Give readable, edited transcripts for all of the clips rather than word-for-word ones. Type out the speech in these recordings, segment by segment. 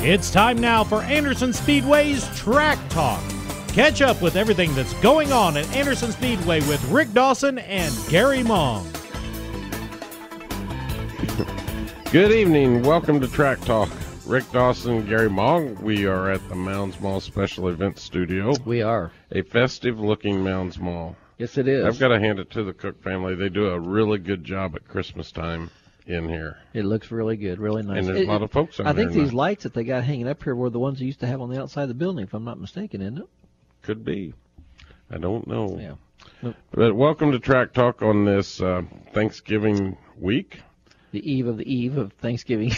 It's time now for Anderson Speedway's Track Talk. Catch up with everything that's going on at Anderson Speedway with Rick Dawson and Gary Mong. Good evening. Welcome to Track Talk. Rick Dawson, Gary Mong. We are at the Mounds Mall Special Events Studio. We are. A festive-looking Mounds Mall. Yes, it is. I've got to hand it to the Cook family. They do a really good job at Christmas time in here. It looks really good, really nice. And there's a lot of folks on I think there these now. lights that they got hanging up here were the ones they used to have on the outside of the building, if I'm not mistaken, isn't it? Could be. I don't know. Yeah. But welcome to Track Talk on this Thanksgiving week. The eve of Thanksgiving.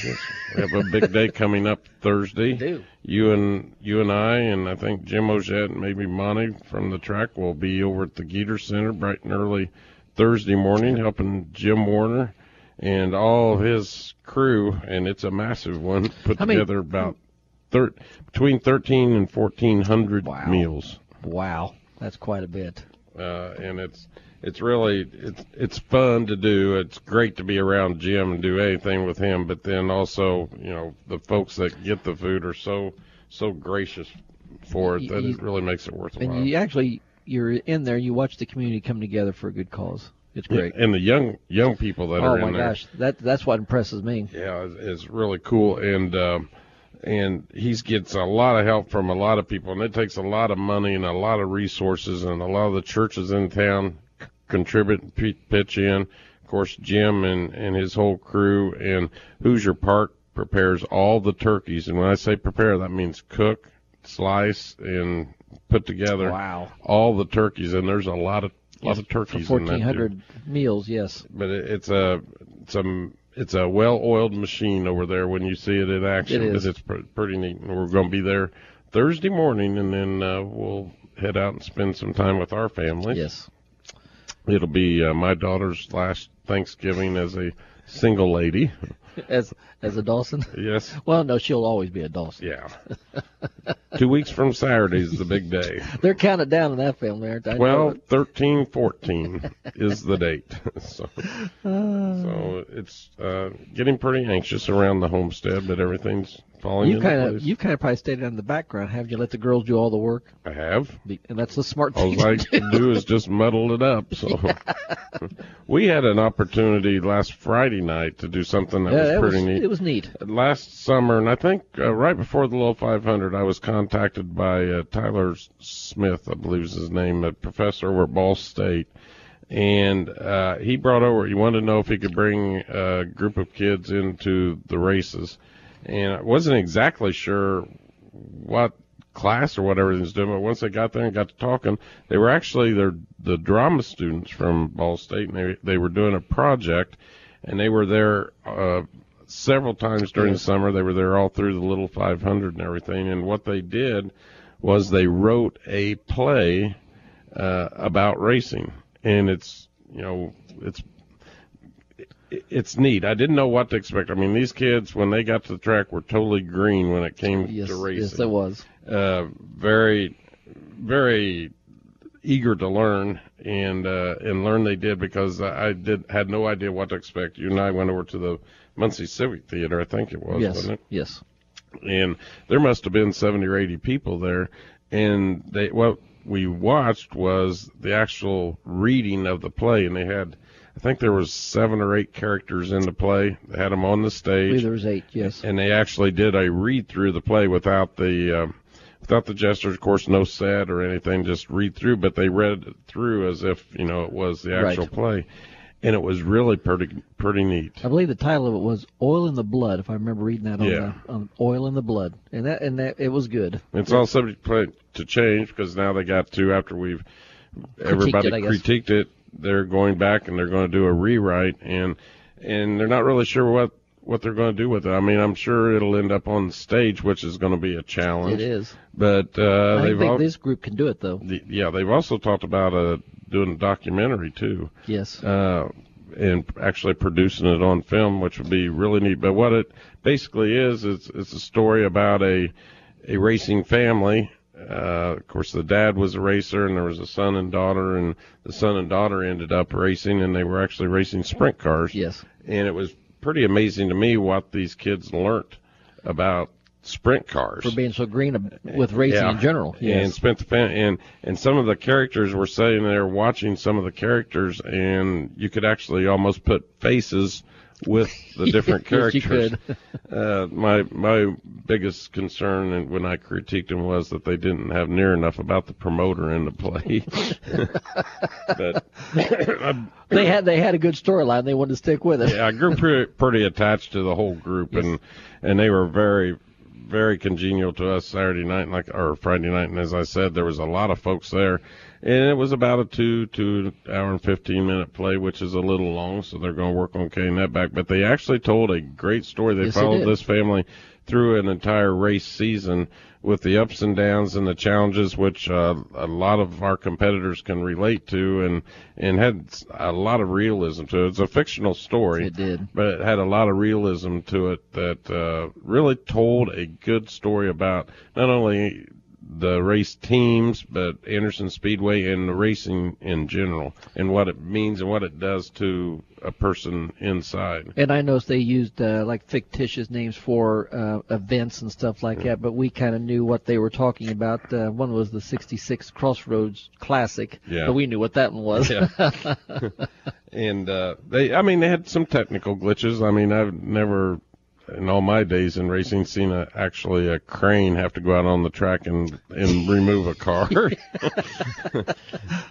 We have a big day coming up Thursday. We do. You and I, and I think Jim Ojette and maybe Monty from the track will be over at the Geeter Center bright and early Thursday morning helping Jim Warner and all of his crew, and it's a massive one, put together about between 1,300 and 1,400 meals. Wow, that's quite a bit. And it's really it's fun to do. It's great to be around Jim and do anything with him. But then also, you know, the folks that get the food are so gracious for it that it really makes it worthwhile. And you're in there. You watch the community come together for a good cause. It's great. Yeah, and the young people that are in there. Oh my gosh, that's what impresses me. Yeah, it's really cool. And he gets a lot of help from a lot of people, and it takes a lot of money and a lot of resources, and a lot of the churches in town contribute and pitch in. Of course, Jim and his whole crew, and Hoosier Park prepares all the turkeys. And when I say prepare, that means cook, slice, and put together all the turkeys. And there's a lot of turkeys for in that 1,400 meals, yes. But it's a well-oiled machine over there when you see it in action. It is. It's pretty neat. And we're going to be there Thursday morning, and then we'll head out and spend some time with our family. Yes. It'll be my daughter's last Thanksgiving as a single lady. As a Dawson? Yes. Well, no, she'll always be a Dawson. Yeah. 2 weeks from Saturday is the big day. They're counted down in that family, aren't they? 12/13/14 is the date. So it's getting pretty anxious around the homestead, but everything's falling into place. You've kind of probably stayed in the background, haven't you? Let the girls do all the work. I have. And that's the smart thing. All I can do is just muddle it up. So we had an opportunity last Friday night to do something that was pretty neat. It was neat. Last summer, and I think right before the Low 500, I was contacted by Tyler Smith, I believe is his name, a professor over at Ball State. And he wanted to know if he could bring a group of kids into the races. And I wasn't exactly sure what class or whatever he was doing, but once they got there and got to talking, they were actually the drama students from Ball State, and they were doing a project, and they were there several times during the summer. They were there all through the Little 500 and everything, and what they did was they wrote a play about racing, and it's neat. I didn't know what to expect. I mean, these kids, when they got to the track, were totally green when it came to racing. Yes, it was. Very, very eager to learn, and learn they did, because I had no idea what to expect. You and I went over to the Muncie Civic Theater, I think it was, wasn't it? Yes. And there must have been 70 or 80 people there, and what we watched was the actual reading of the play, and they had, I think there was 7 or 8 characters in the play. They had them on the stage. I believe there was 8, yes. And they actually did a read through the play without the gestures, of course, no set or anything, just read through. But they read it through as if it was the actual play, and it was really pretty neat. I believe the title of it was "Oil in the Blood," if I remember reading that on Oil in the Blood, and that it was good. It's all subject to change, because now they got to, after everybody critiqued it, they're going back and they're going to do a rewrite, and they're not really sure what they're going to do with it. I mean, I'm sure it'll end up on stage, which is going to be a challenge. It is. But I think this group can do it, though. They've also talked about doing a documentary, too. Yes. And actually producing it on film, which would be really neat. But what it basically is, it's a story about a racing family. Of course, the dad was a racer, and there was a son and daughter, and the son and daughter ended up racing, and they were actually racing sprint cars. Yes. And it was pretty amazing to me what these kids learned about sprint cars for being so green with racing in general. Yes. And spent the and some of the characters were sitting there watching some of the characters, and you could actually almost put faces with the different characters. Yes, you could. My biggest concern when I critiqued them was that they didn't have near enough about the promoter into play. But they had a good storyline. They wanted to stick with it. Yeah, I grew pretty attached to the whole group, yes. and they were very, very congenial to us Saturday night or Friday night. And as I said, there was a lot of folks there. And it was about a 2 hour and 15-minute play, which is a little long, so they're going to work on getting that back. But they actually told a great story. They followed this family through an entire race season with the ups and downs and the challenges, which a lot of our competitors can relate to, and had a lot of realism to it. It's a fictional story. It did. But it had a lot of realism to it that really told a good story about not only the race teams, but Anderson Speedway and the racing in general, and what it means and what it does to a person inside. And I noticed they used like fictitious names for events and stuff like that, but we kind of knew what they were talking about. One was the 66 Crossroads Classic, but we knew what that one was. Yeah. And they had some technical glitches. I mean, I've never in all my days in racing seen actually a crane have to go out on the track and remove a car.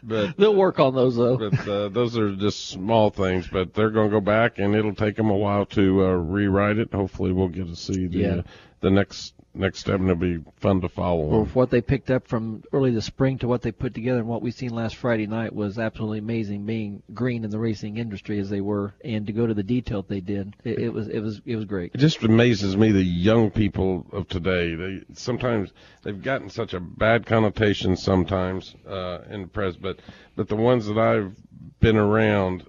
But they'll work on those though. But those are just small things. But they're going to go back, and it'll take them a while to rewrite it. Hopefully, we'll get to see the next step, and it'll be fun to follow. Well, what they picked up from early this spring to what they put together and what we seen last Friday night was absolutely amazing. Being green in the racing industry as they were, and to go to the detail they did, it was great. It just amazes me the young people of today. Sometimes they've gotten such a bad connotation sometimes in the press, but the ones that I've been around,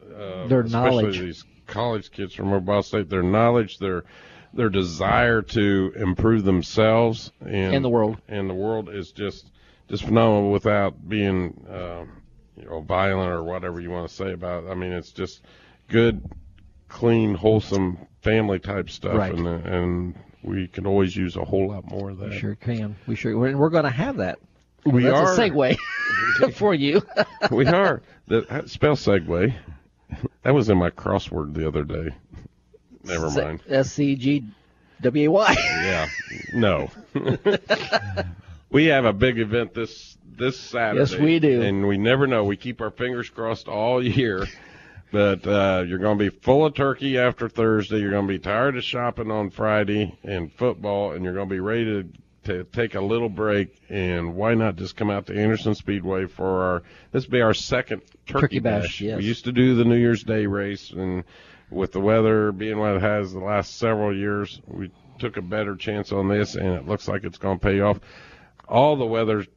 their especially knowledge, these college kids from Mobile State, their knowledge, their desire to improve themselves and the world is just phenomenal without being violent or whatever you want to say about it. I mean, it's just good, clean, wholesome family type stuff, right. And we can always use a whole lot more of that. We sure can. And we're going to have that. That's a segue for you. We are. Spell segue. That was in my crossword the other day. Never mind. SCGWAY. Yeah. No. We have a big event this Saturday. Yes, we do. And we never know. We keep our fingers crossed all year. But you're going to be full of turkey after Thursday. You're going to be tired of shopping on Friday and football, and you're going to be ready to take a little break. And why not just come out to Anderson Speedway for this will be our second turkey bash. Yes. We used to do the New Year's Day race, and with the weather being what it has the last several years, we took a better chance on this, and it looks like it's going to pay off. All the weather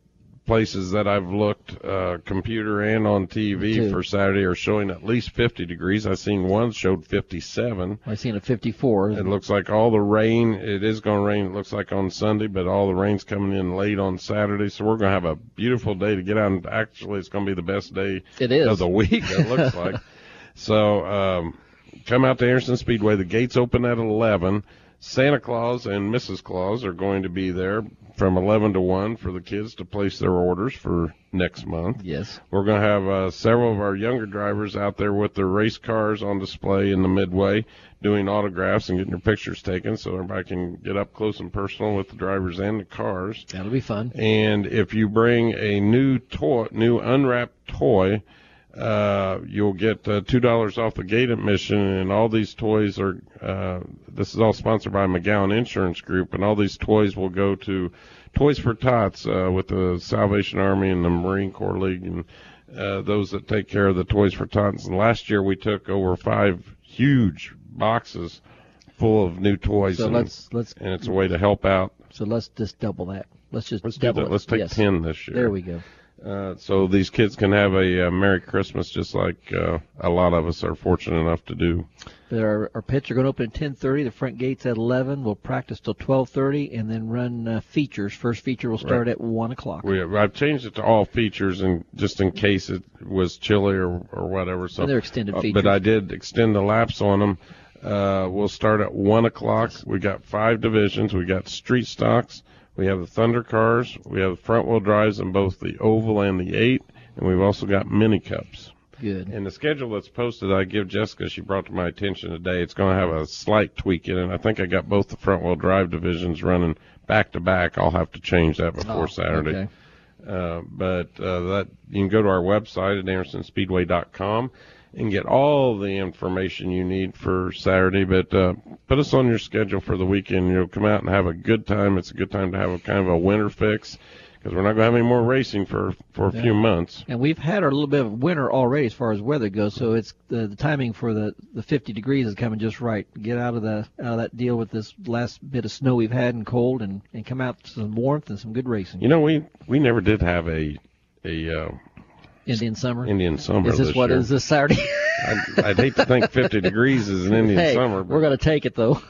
places that I've looked, computer and on TV for Saturday, are showing at least 50 degrees. I've seen one showed 57. I've seen a 54. It looks like all the rain, it is going to rain, it looks like on Sunday, but all the rain's coming in late on Saturday, so we're going to have a beautiful day to get out, and actually it's going to be the best day of the week, it looks like. So, come out to Anderson Speedway. The gates open at 11. Santa Claus and Mrs. Claus are going to be there from 11 to 1 for the kids to place their orders for next month. Yes. We're going to have several of our younger drivers out there with their race cars on display in the midway doing autographs and getting their pictures taken so everybody can get up close and personal with the drivers and the cars. That'll be fun. And if you bring a new unwrapped toy, you'll get $2 off the gate admission, and all these toys are this is all sponsored by McGowan Insurance Group, and all these toys will go to Toys for Tots with the Salvation Army and the Marine Corps League, and those that take care of the Toys for Tots. And last year we took over 5 huge boxes full of new toys, so and it's a way to help out. So let's just double that. Let's double it. Let's take 10 this year. There we go. So these kids can have a Merry Christmas, just like a lot of us are fortunate enough to do. Our pits are going to open at 10:30. The front gate's at 11. We'll practice till 12:30, and then run features. First feature will start at 1 o'clock. I've changed it to all features, and just in case it was chilly or whatever. So and they're extended features. But I did extend the laps on them. We'll start at 1 o'clock. We got 5 divisions. We got street stocks. We have the Thunder cars. We have front-wheel drives in both the oval and the 8, and we've also got mini cups. Good. And the schedule that's posted, I give Jessica, she brought to my attention today, it's going to have a slight tweak in it. I think I got both the front-wheel drive divisions running back-to-back. I'll have to change that before Saturday. Okay. But that you can go to our website at andersonspeedway.com and get all the information you need for Saturday. But put us on your schedule for the weekend. You'll come out and have a good time. It's a good time to have a kind of a winter fix, because we're not going to have any more racing for a few months. And we've had our little bit of winter already as far as weather goes, so it's the timing for the 50 degrees is coming just right. Get out of that deal with this last bit of snow we've had and cold, and come out to some warmth and some good racing. You know, we never did have a Indian summer. Is this what year. Is this Saturday? I'd hate to think 50 degrees is an Indian summer. But we're going to take it, though.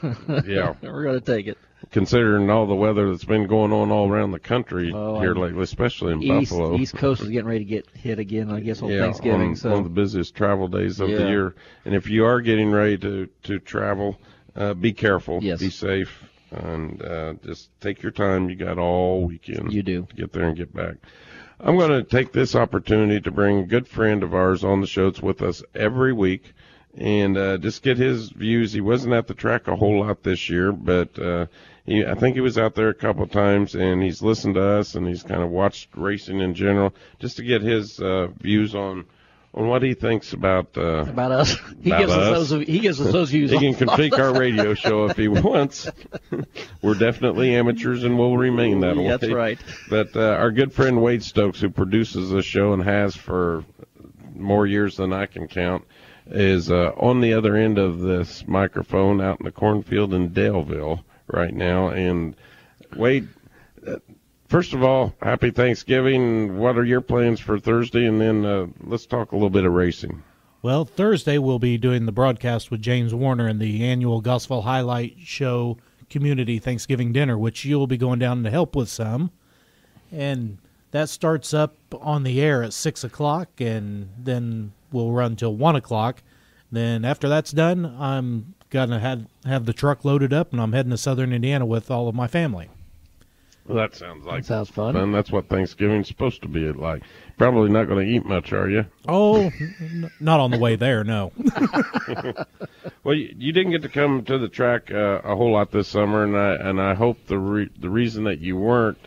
Yeah. We're going to take it. Considering all the weather that's been going on all around the country here lately, especially in Buffalo. East Coast is getting ready to get hit again, I guess, on Thanksgiving. One of the busiest travel days of the year. And if you are getting ready to travel, be careful, be safe, and just take your time. You got all weekend to get there and get back. I'm going to take this opportunity to bring a good friend of ours on the show. It's with us every week, and just get his views. He wasn't at the track a whole lot this year, but I think he was out there a couple of times, and he's listened to us, and he's kind of watched racing in general, just to get his views on what he thinks about us. He gives us those views. He can critique our radio show if he wants. We're definitely amateurs, and will remain that way. That's right. But our good friend Wade Stokes, who produces the show and has for more years than I can count, is on the other end of this microphone out in the cornfield in Daleville right now. And Wade, first of all, happy Thanksgiving. What are your plans for Thursday? And then let's talk a little bit of racing. Well, Thursday we'll be doing the broadcast with James Warner and the annual Gospel Highlight Show Community Thanksgiving Dinner, which you'll be going down to help with some. And that starts up on the air at 6 o'clock, and then we'll run till 1 o'clock. Then after that's done, I'm going to have the truck loaded up, and I'm heading to southern Indiana with all of my family. Well, that sounds fun. That's what Thanksgiving's supposed to be like. Probably not going to eat much, are you? Oh, not on the way there, no. Well, you didn't get to come to the track a whole lot this summer, and I hope the reason that you weren't,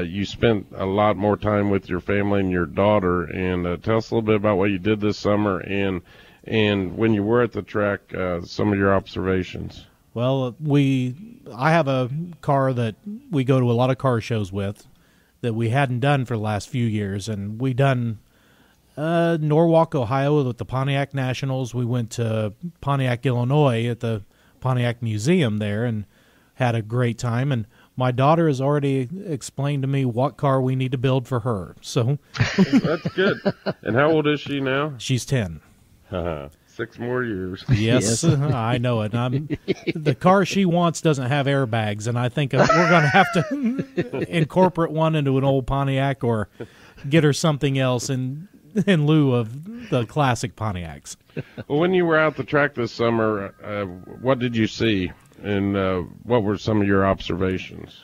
you spent a lot more time with your family and your daughter. And tell us a little bit about what you did this summer, and when you were at the track, some of your observations. Well, I have a car that we go to a lot of car shows with that we hadn't done for the last few years, and we done Norwalk, Ohio with the Pontiac Nationals. We went to Pontiac, Illinois at the Pontiac Museum there and had a great time, and my daughter has already explained to me what car we need to build for her. So that's good. And how old is she now? She's 10. 6 more years. Yes, I know it. The car she wants doesn't have airbags, and I think we're going to have to incorporate one into an old Pontiac or get her something else in lieu of the classic Pontiacs. Well, when you were out the track this summer, what did you see, and what were some of your observations?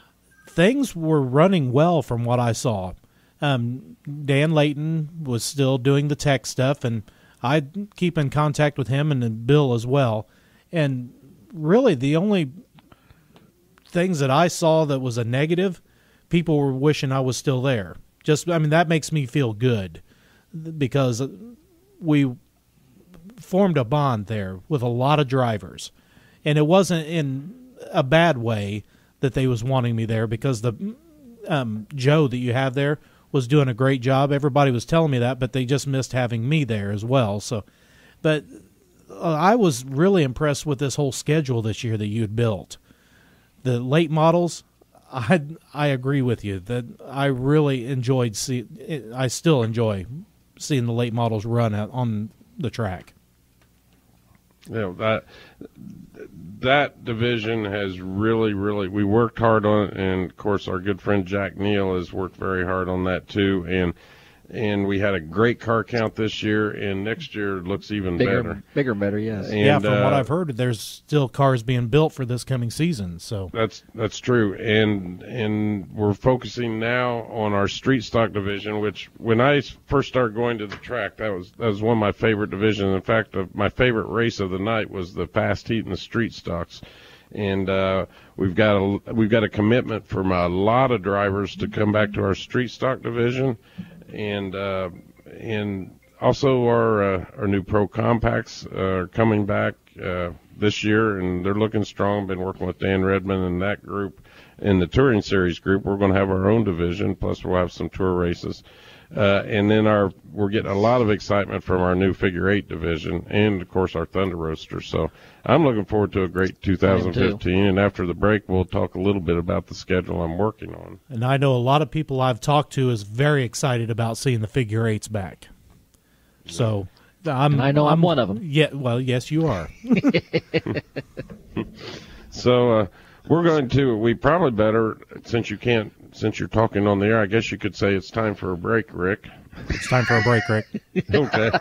Things were running well from what I saw. Dan Layton was still doing the tech stuff, and I keep in contact with him and Bill as well. And really the only things that I saw that was a negative, people were wishing I was still there. That makes me feel good because we formed a bond there with a lot of drivers. And it wasn't in a bad way that they was wanting me there, because the Joe that you have there was doing a great job. Everybody was telling me that, but they just missed having me there as well. So, but I was really impressed with this whole schedule this year that you had built. The late models, I agree with you that I really enjoyed I still enjoy seeing the late models run out on the track. Yeah, that division has really, we worked hard on it, and of course our good friend Jack Neal has worked very hard on that too. And And we had a great car count this year, and next year looks even better. Bigger, better, yes. And, from what I've heard, there's still cars being built for this coming season. So that's true, and we're focusing now on our street stock division, which when I first started going to the track, that was one of my favorite divisions. In fact, my favorite race of the night was the fast heat and the street stocks. And we've got a commitment from a lot of drivers to come back to our street stock division. And also our new Pro Compacts are coming back this year, and they're looking strong. Been working with Dan Redmond and that group. In the Touring Series group, we're going to have our own division, plus we'll have some tour races. And then we're getting a lot of excitement from our new Figure 8 division and, of course, our Thunder Roadster. So I'm looking forward to a great 2015. And after the break, we'll talk a little bit about the schedule I'm working on. And I know a lot of people I've talked to is very excited about seeing the Figure 8s back. So I'm one of them. Yeah, well, yes, you are. So we probably better, since you're talking on the air, I guess you could say it's time for a break, Rick. It's time for a break, Rick. Okay.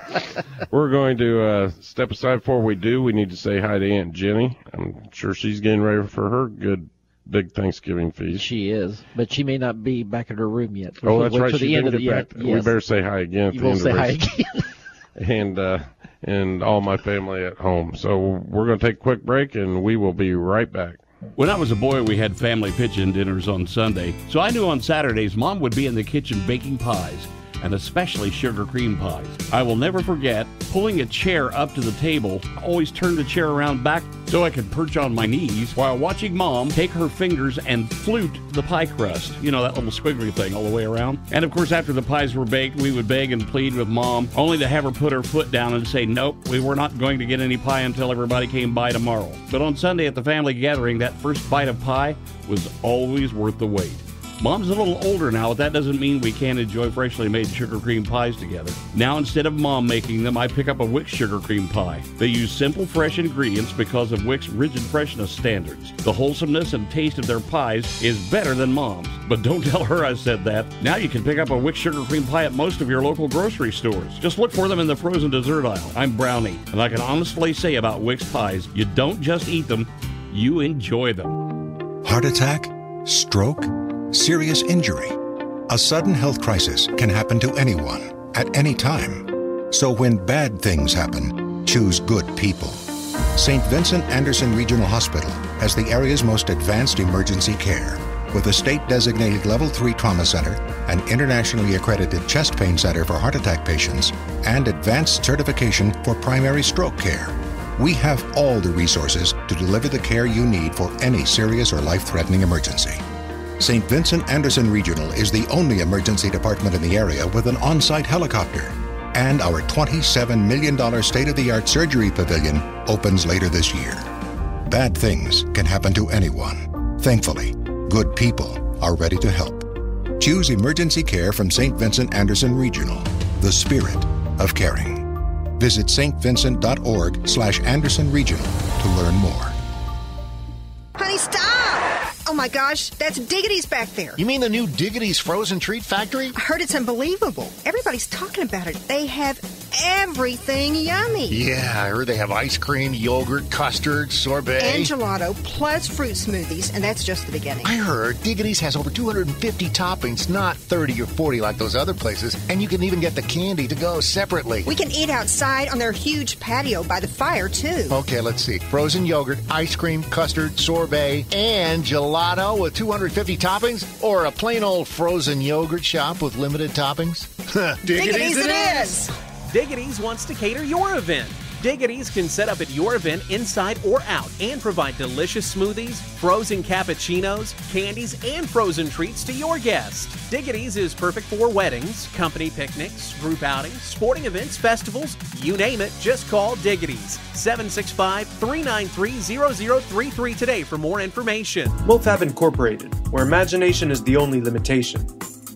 We're going to step aside. Before we do, we need to say hi to Aunt Jenny. I'm sure she's getting ready for her good big Thanksgiving feast. She is, but she may not be back in her room yet. That's right. She didn't get back. Yes. We better say hi again. You will say hi again. And all my family at home. So we're going to take a quick break, and we will be right back. When I was a boy, we had family pitch-in dinners on Sunday, so I knew on Saturdays Mom would be in the kitchen baking pies, and especially sugar cream pies. I will never forget pulling a chair up to the table, always turn the chair around back so I could perch on my knees while watching Mom take her fingers and flute the pie crust. You know, that little squiggly thing all the way around. And of course, after the pies were baked, we would beg and plead with Mom, only to have her put her foot down and say, nope, we were not going to get any pie until everybody came by tomorrow. But on Sunday at the family gathering, that first bite of pie was always worth the wait. Mom's a little older now, but that doesn't mean we can't enjoy freshly made sugar cream pies together. Now, instead of Mom making them, I pick up a Wix sugar cream pie. They use simple, fresh ingredients because of Wix rigid freshness standards. The wholesomeness and taste of their pies is better than Mom's. But don't tell her I said that. Now you can pick up a Wix sugar cream pie at most of your local grocery stores. Just look for them in the frozen dessert aisle. I'm Brownie, and I can honestly say about Wix pies, you don't just eat them, you enjoy them. Heart attack? Stroke? Serious injury. A sudden health crisis can happen to anyone, at any time. So when bad things happen, choose good people. St. Vincent Anderson Regional Hospital has the area's most advanced emergency care, with a state-designated Level 3 trauma center, an internationally accredited chest pain center for heart attack patients, and advanced certification for primary stroke care. We have all the resources to deliver the care you need for any serious or life-threatening emergency. St. Vincent Anderson Regional is the only emergency department in the area with an on-site helicopter. And our $27 million state-of-the-art surgery pavilion opens later this year. Bad things can happen to anyone. Thankfully, good people are ready to help. Choose emergency care from St. Vincent Anderson Regional, the spirit of caring. Visit stvincent.org/Anderson Regional to learn more. Honey, stop! Oh my gosh, that's Diggity's back there. You mean the new Diggity's Frozen Treat Factory? I heard it's unbelievable. Everybody's talking about it. They have everything yummy. Yeah, I heard they have ice cream, yogurt, custard, sorbet. And gelato, plus fruit smoothies, and that's just the beginning. I heard Diggity's has over 250 toppings, not 30 or 40 like those other places, and you can even get the candy to go separately. We can eat outside on their huge patio by the fire, too. Okay, let's see. Frozen yogurt, ice cream, custard, sorbet, and gelato with 250 toppings, or a plain old frozen yogurt shop with limited toppings? Diggity's it is! Diggity's wants to cater your event. Diggity's can set up at your event inside or out and provide delicious smoothies, frozen cappuccinos, candies, and frozen treats to your guests. Diggity's is perfect for weddings, company picnics, group outings, sporting events, festivals, you name it, just call Diggity's. 765-393-0033 today for more information. MoFab Incorporated, where imagination is the only limitation.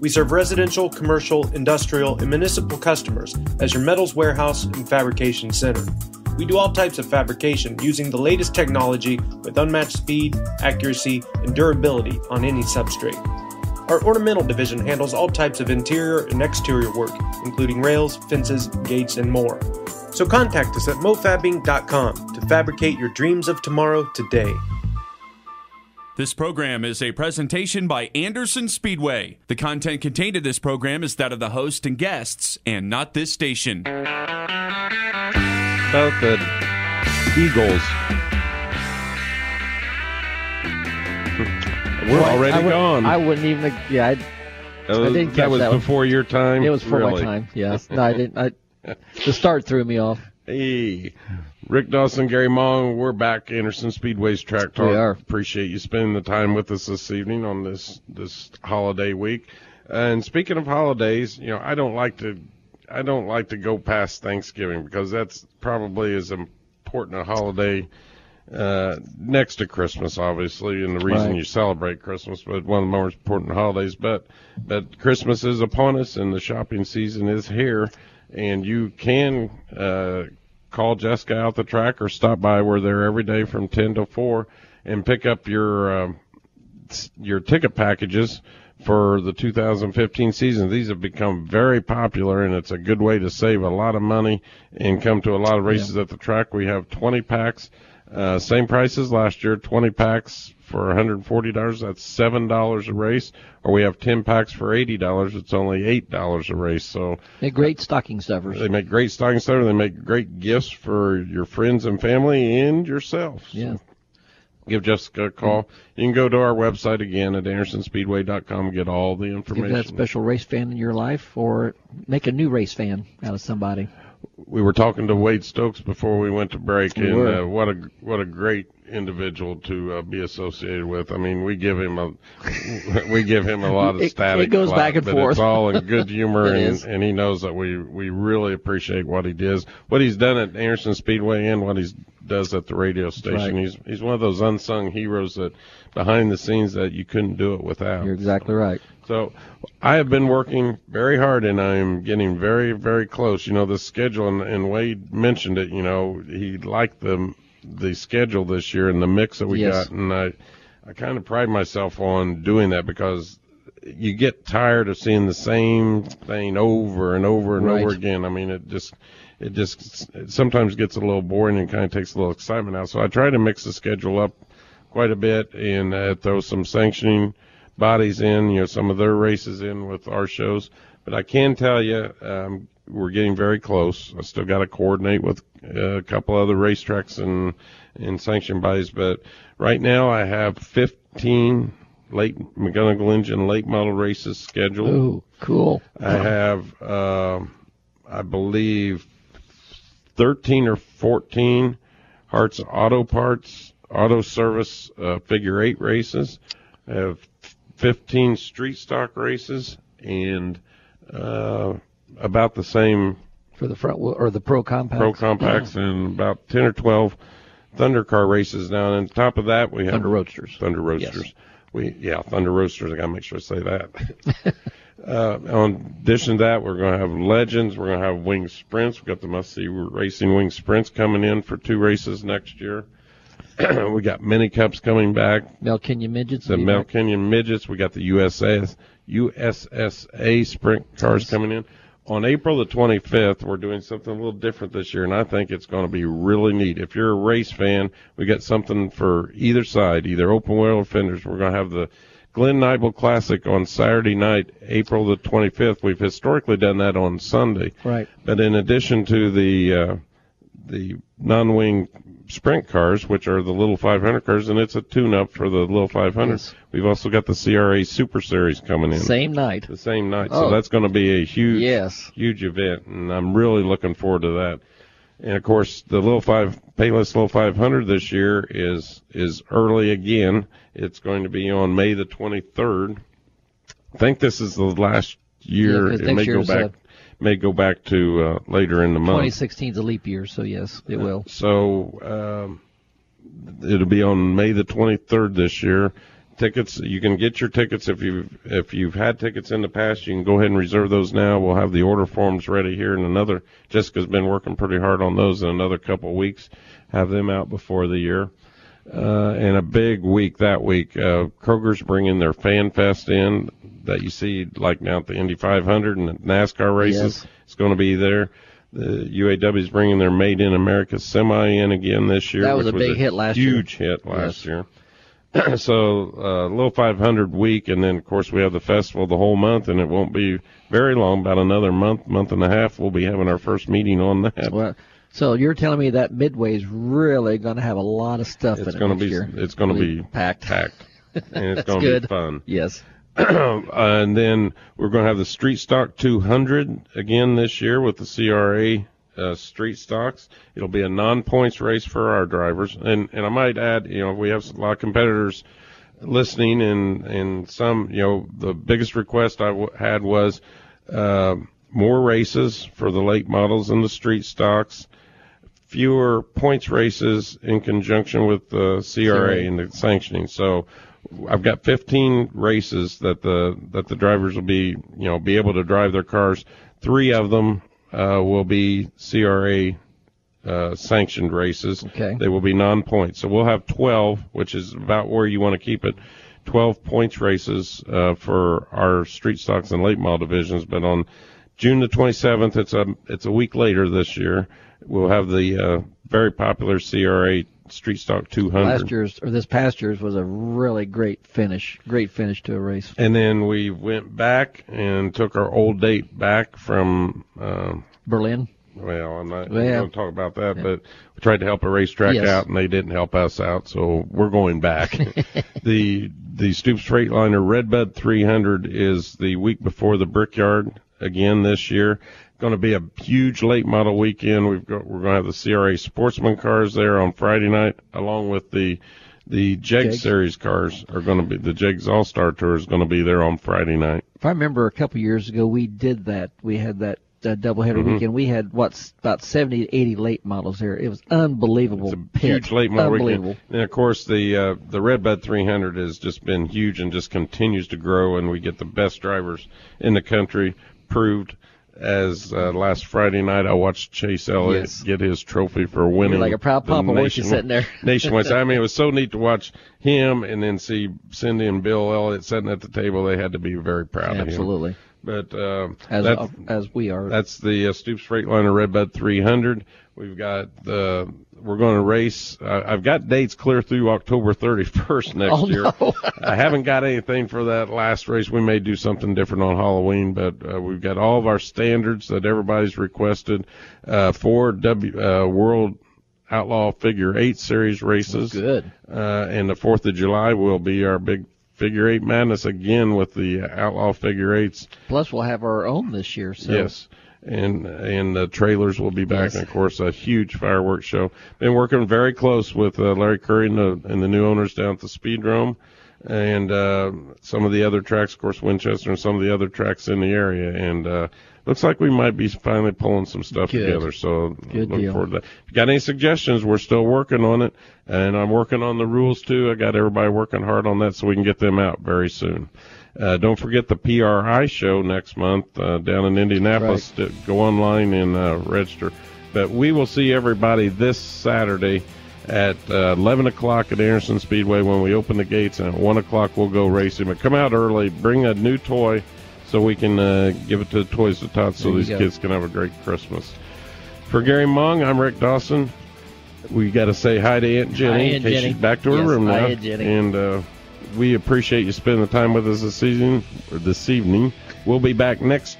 We serve residential, commercial, industrial, and municipal customers as your metals warehouse and fabrication center. We do all types of fabrication using the latest technology with unmatched speed, accuracy, and durability on any substrate. Our ornamental division handles all types of interior and exterior work, including rails, fences, gates, and more. So contact us at mofabbing.com to fabricate your dreams of tomorrow today. This program is a presentation by Anderson Speedway. The content contained in this program is that of the host and guests, and not this station. About the Eagles. We're already gone. I wouldn't even. Yeah, I didn't catch that was that before your time. It was before really? my time. Yes. No, I didn't. The start threw me off. Hey, Rick Dawson, Gary Mong, we're back. Anderson Speedway's Track Talk. We are. Appreciate you spending the time with us this evening on this holiday week. And speaking of holidays, I don't like to go past Thanksgiving because that's probably as important a holiday next to Christmas, obviously, and the reason you celebrate Christmas, but one of the more important holidays. But Christmas is upon us, and the shopping season is here, and you can call Jessica out the track or stop by. We're there every day from 10 to 4 and pick up your ticket packages for the 2015 season. These have become very popular, and it's a good way to save a lot of money and come to a lot of races at the track. We have 20 packs, same price as last year, 20 packs for $140. That's $7 a race. Or we have 10 packs for $80. It's only $8 a race. So they're great stocking stuffers. They make great stocking stuffers. They make great gifts for your friends and family and yourself. Yeah. So give Jessica a call. You can go to our website again at AndersonSpeedway.com and get all the information. Give that special race fan in your life, or make a new race fan out of somebody. We were talking to Wade Stokes before we went to break, and what a great individual to be associated with. I mean, we give him a lot of static. It goes back and but forth. It's all in good humor, and he knows that we really appreciate what he does, what he's done at Anderson Speedway, and what he does at the radio station. Right. He's one of those unsung heroes that behind the scenes that you couldn't do it without. You're exactly right. So I have been working very hard, and I am getting very, very close. The schedule, and Wade mentioned it, he liked the schedule this year and the mix that we got, and I kind of pride myself on doing that because you get tired of seeing the same thing over and over and over again. I mean, it sometimes gets a little boring and kind of takes a little excitement out. So I try to mix the schedule up quite a bit and throw some sanctioning bodies in, some of their races in with our shows. But I can tell you, we're getting very close. I still got to coordinate with a couple other racetracks and sanction bodies. But right now I have 15 late McGonigal engine late model races scheduled. Ooh, cool. I have, I believe, 13 or 14 Hart's Auto Parts, Auto Service Figure 8 races. I have 15 street stock races and about the same for the front or the Pro Compacts. Pro Compacts and about 10 or 12 Thunder Car races now. And on top of that, we have Thunder Roadsters. Thunder Roadsters. Yes. Thunder Roadsters. I got to make sure I say that. On addition to that, we're going to have Legends. We're going to have Wing Sprints. We've got the must-see racing Wing Sprints coming in for 2 races next year. We got Mini Cups coming back. Mel Kenyon Midgets. The Mel Kenyon Midgets. We got the USSA Sprint Cars coming in. On April the 25th, we're doing something a little different this year, and I think it's going to be really neat. If you're a race fan, we got something for either side, either open wheel or fenders. We're going to have the Glen Nibel Classic on Saturday night, April the 25th. We've historically done that on Sunday. Right. But in addition to the non-wing sprint cars, which are the little 500 cars, and it's a tune-up for the little 500. Yes. We've also got the CRA Super Series coming in. Same night. The same night. Oh. So that's going to be a huge event, and I'm really looking forward to that. And, of course, the Payless Little 500 this year is early again. It's going to be on May the 23rd. I think this is the last year. It may go back to later in the month. 2016 is a leap year, so yes, it will. So it'll be on May the 23rd this year. Tickets, you can get your tickets if you've had tickets in the past. You can go ahead and reserve those now. We'll have the order forms ready here in another. Jessica's been working pretty hard on those in another couple of weeks. Have them out before the year. And a big week that week. Kroger's bringing their Fan Fest in. that you see like now at the Indy 500 and the NASCAR races. It's going to be there. The UAW is bringing their Made in America semi in again this year. That was a big hit last year. Huge hit last year. So little 500 week, and then of course we have the festival the whole month, and it won't be very long, about another month and a half. We'll be having our first meeting on that. Well, so you're telling me that Midway is really going to have a lot of stuff in it next year. It's going to be packed, and it's going to be fun. Yes. And then we're going to have the Street Stock 200 again this year with the CRA Street Stocks. It'll be a non-points race for our drivers. And I might add, we have a lot of competitors listening, and some, the biggest request I had was more races for the late models and the Street Stocks, fewer points races in conjunction with the CRA and the sanctioning. So I've got 15 races that the drivers will be able to drive their cars. 3 of them will be CRA sanctioned races. Okay. They will be non-points. So we'll have 12, which is about where you want to keep it. 12 points races for our street stocks and late model divisions. But on June the 27th, it's a week later this year, we'll have the very popular CRA Street Stock 200. This past year's was a really great finish to a race. And then we went back and took our old date back from Berlin. Well, I'm not going to talk about that, but we tried to help a racetrack out, and they didn't help us out, so we're going back. The Stokes Freightliner Redbud 300 is the week before the Brickyard again this year. Going to be a huge late model weekend. We're going to have the CRA Sportsman cars there on Friday night, along with the JEG Series cars are going to be, the JEG's All-Star Tour is going to be there on Friday night. If I remember a couple years ago, we did that. We had that doubleheader weekend. We had about 70 to 80 late models there. It was unbelievable. It's a huge late model weekend. And of course the Redbud 300 has just been huge and just continues to grow, and we get the best drivers in the country proved. As last Friday night, I watched Chase Elliott get his trophy for winning. You're like a proud papa, weren't you, sitting there? Nationwide. I mean, it was so neat to watch him and then see Cindy and Bill Elliott sitting at the table. They had to be very proud of him. Absolutely. But as we are. That's the Stokes Freightliner Redbud 300. We've got we're going to race. I've got dates clear through October 31st next year. No. I haven't got anything for that last race. We may do something different on Halloween, but we've got all of our standards that everybody's requested. 4 World Outlaw Figure 8 Series races. Good. And the 4th of July will be our big Figure 8 Madness again with the Outlaw Figure 8s. Plus, we'll have our own this year. So. Yes. And the trailers will be back, and of course a huge fireworks show. Been working very close with Larry Curry and the new owners down at the Speedrome, and some of the other tracks, of course Winchester and some of the other tracks in the area, and looks like we might be finally pulling some stuff together. So look forward to that. If you got any suggestions, we're still working on it, and I'm working on the rules too. I got everybody working hard on that so we can get them out very soon. Don't forget the PRI show next month down in Indianapolis. Right. Go online and register. But we will see everybody this Saturday at 11 o'clock at Anderson Speedway when we open the gates, and at 1 o'clock we'll go racing. But come out early, bring a new toy so we can give it to Toys to Tots so these kids can have a great Christmas. For Gary Mong, I'm Rick Dawson. We got to say hi to Aunt Jenny in case she's back to her room now. Hi, Jenny. And we appreciate you spending the time with us this evening. We'll be back next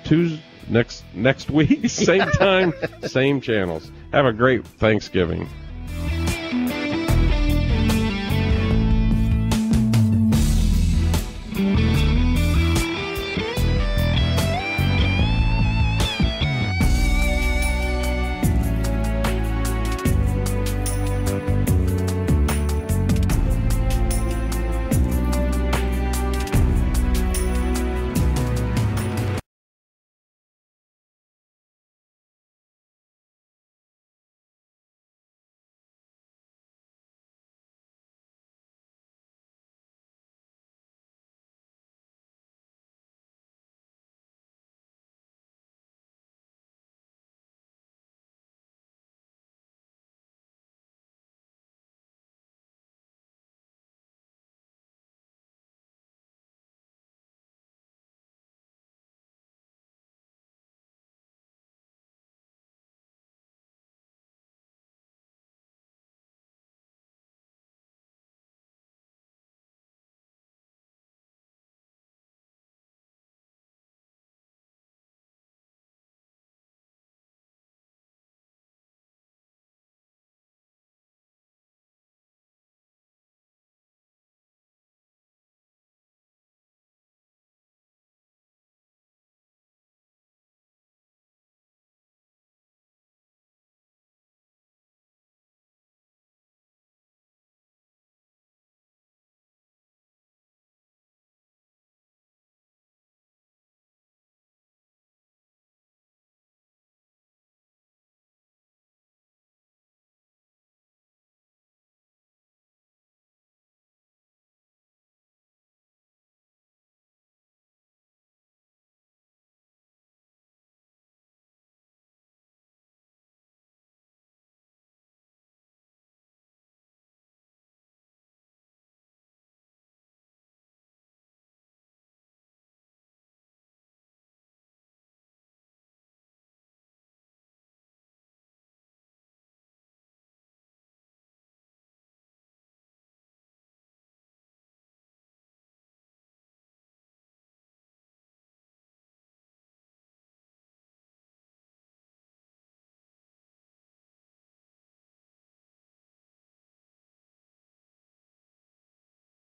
week, same time, same channels. Have a great Thanksgiving.